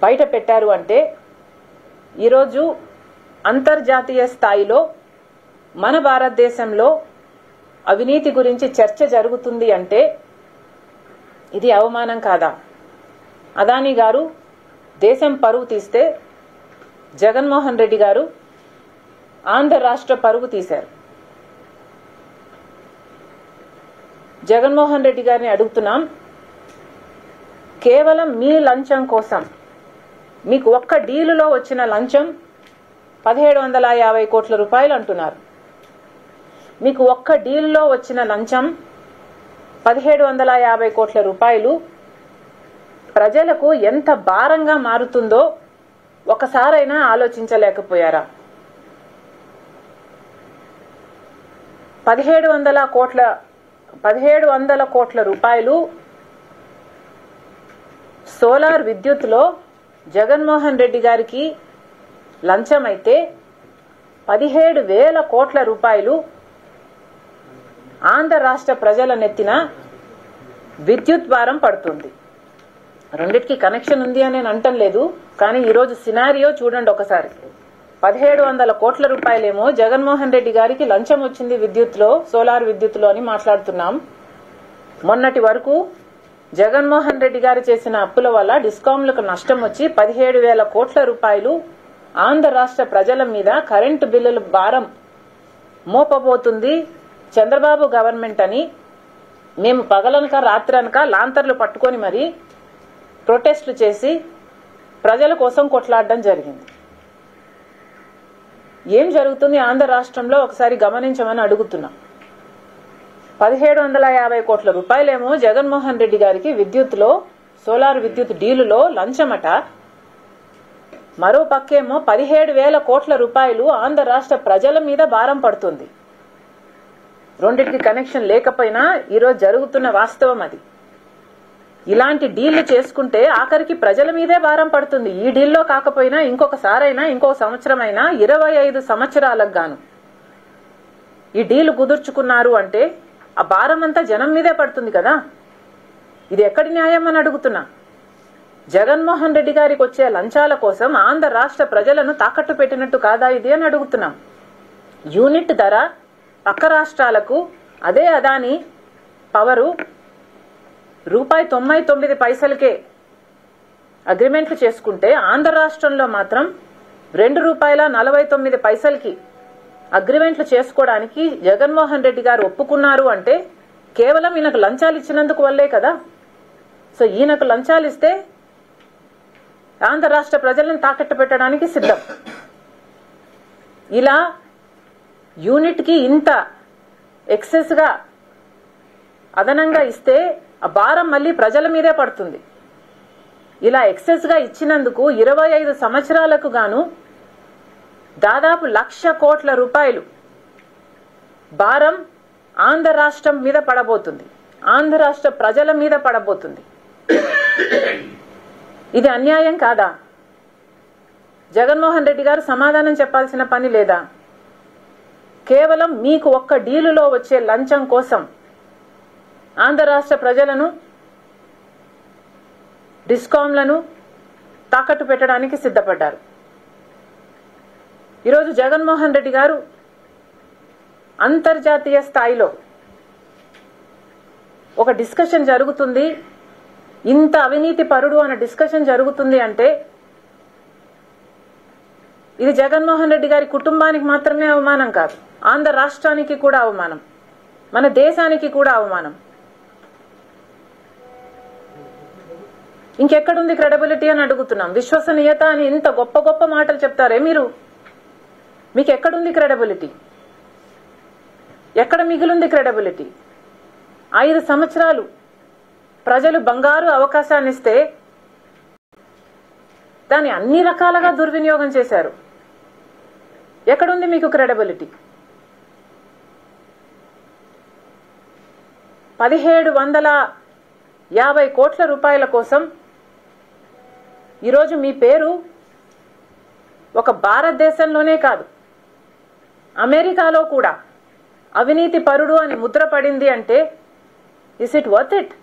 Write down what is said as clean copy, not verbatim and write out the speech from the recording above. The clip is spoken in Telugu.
బయట పెట్టారు అంటే ఈరోజు అంతర్జాతీయ స్థాయిలో మన భారతదేశంలో అవినీతి గురించి చర్చ జరుగుతుంది అంటే ఇది అవమానం కాదా? అదానీ గారు దేశం పరువు తీస్తే జగన్మోహన్ రెడ్డి గారు ఆంధ్ర రాష్ట్ర పరువు తీశారు. జగన్మోహన్ రెడ్డి గారిని అడుగుతున్నాం, కేవలం మీ లంచం కోసం మీకు ఒక్క డీలులో వచ్చిన లంచం 1750 కోట్ల రూపాయలు అంటున్నారు. మీకు ఒక్క డీల్లో వచ్చిన లంచం 1750 కోట్ల రూపాయలు ప్రజలకు ఎంత భారంగా మారుతుందో ఒకసారైనా ఆలోచించలేకపోయారా? 1700 కోట్ల రూపాయలు సోలార్ విద్యుత్లో జగన్మోహన్ రెడ్డి గారికి లంచం అయితే 17,000 కోట్ల రూపాయలు ఆంధ్ర రాష్ట్ర ప్రజల నెత్తిన విద్యుత్ భారం పడుతుంది. రెండిటికి కనెక్షన్ ఉంది అని నేను అంటం లేదు, కానీ ఈరోజు సినారియో చూడండి ఒకసారి. 1700 కోట్ల రూపాయలేమో జగన్మోహన్ రెడ్డి గారికి లంచం వచ్చింది విద్యుత్లో, సోలార్ విద్యుత్లో అని మాట్లాడుతున్నాం. మొన్నటి వరకు జగన్మోహన్ రెడ్డి గారు చేసిన అప్పుల వల్ల డిస్కాంలకు నష్టం వచ్చి 17,000 కోట్ల రూపాయలు ఆంధ్ర రాష్ట్ర ప్రజల మీద కరెంటు బిల్లుల భారం మోపబోతుంది చంద్రబాబు గవర్నమెంట్ అని మేము పగలనక రాత్రనక లాంతర్లు పట్టుకొని మరి ప్రొటెస్టులు చేసి ప్రజల కోసం కొట్లాడడం జరిగింది. ఏం జరుగుతుంది ఆంధ్ర రాష్ట్రంలో ఒకసారి గమనించమని అడుగుతున్నాం. 1750 కోట్ల రూపాయలేమో జగన్మోహన్ రెడ్డి గారికి విద్యుత్లో, సోలార్ విద్యుత్ డీలులో లంచమట. మరో పక్కేమో 17,000 కోట్ల రూపాయలు ఆంధ్ర రాష్ట్ర ప్రజల మీద భారం పడుతుంది. రెండింటికి కనెక్షన్ లేకపోయినా ఈరోజు జరుగుతున్న వాస్తవం అది. ఇలాంటి డీళ్లు చేసుకుంటే ఆఖరికి ప్రజల మీదే భారం పడుతుంది. ఈ డీల్లో కాకపోయినా ఇంకొకసారైనా ఇంకో సంవత్సరమైనా 25 సంవత్సరాలకు గాను ఈ డీలు కుదుర్చుకున్నారు అంటే ఆ భారం అంతా జనం మీదే పడుతుంది కదా. ఇది ఎక్కడి న్యాయం అని అడుగుతున్నా. జగన్మోహన్ రెడ్డి గారికి వచ్చే లంచాల కోసం ఆంధ్ర రాష్ట్ర ప్రజలను తాకట్టు పెట్టినట్టు కాదా ఇది అని అడుగుతున్నాం. యూనిట్ ధర పక్క రాష్ట్రాలకు అదే అదాని పవరు ₹99 అగ్రిమెంట్లు చేసుకుంటే ఆంధ్ర రాష్ట్రంలో మాత్రం ₹2.49 అగ్రిమెంట్లు చేసుకోవడానికి జగన్మోహన్ రెడ్డి గారు ఒప్పుకున్నారు అంటే కేవలం ఈయనకు లంచాలు ఇచ్చినందుకు వల్లే కదా. సో ఈయనకు లంచాలు ఇస్తే ఆంధ్ర రాష్ట్ర ప్రజలను తాకట్టు పెట్టడానికి సిద్ధం. ఇలా యూనిట్కి ఇంత ఎక్సెస్ గా అదనంగా ఇస్తే ఆ భారం మళ్ళీ ప్రజల మీదే పడుతుంది. ఇలా ఎక్సెస్ గా ఇచ్చినందుకు 25 సంవత్సరాలకు గాను దాదాపు 1,00,000 కోట్ల రూపాయలు భారం ఆంధ్ర రాష్ట్రం మీద పడబోతుంది, ఆంధ్ర రాష్ట్ర ప్రజల మీద పడబోతుంది. ఇది అన్యాయం కాదా? జగన్మోహన్ రెడ్డి గారు సమాధానం చెప్పాల్సిన పని లేదా? కేవలం మీకు ఒక్క డీలులో వచ్చే లంచం కోసం ఆంధ్ర రాష్ట్ర ప్రజలను, డిస్కాంలను తాకట్టు పెట్టడానికి సిద్ధపడ్డారు. ఈరోజు జగన్మోహన్ రెడ్డి గారు అంతర్జాతీయ స్థాయిలో ఒక డిస్కషన్ జరుగుతుంది, ఇంత అవినీతి పరుడు అనే డిస్కషన్ జరుగుతుంది అంటే ఇది జగన్మోహన్ రెడ్డి గారి కుటుంబానికి మాత్రమే అవమానం కాదు, ఆంధ్ర రాష్ట్రానికి కూడా అవమానం, మన దేశానికి కూడా అవమానం. ఇంకెక్కడుంది క్రెడిబిలిటీ అని అడుగుతున్నాం. విశ్వసనీయత అని ఇంత గొప్ప గొప్ప మాటలు చెప్తారే మీరు, మీకు ఎక్కడుంది క్రెడిబిలిటీ? ఎక్కడ మిగిలింది క్రెడిబిలిటీ? 5 సంవత్సరాలు ప్రజలు బంగారు అవకాశాన్ని ఇస్తే దాన్ని అన్ని రకాలుగా దుర్వినియోగం చేశారు. ఎక్కడుంది మీకు క్రెడిబిలిటీ? 1750 కోట్ల రూపాయల కోసం ఈరోజు మీ పేరు ఒక భారతదేశంలోనే కాదు అమెరికాలో కూడా అవినీతి పరుడు అని ముద్ర పడింది అంటే ఇస్ ఇట్ వర్త్ ఇట్?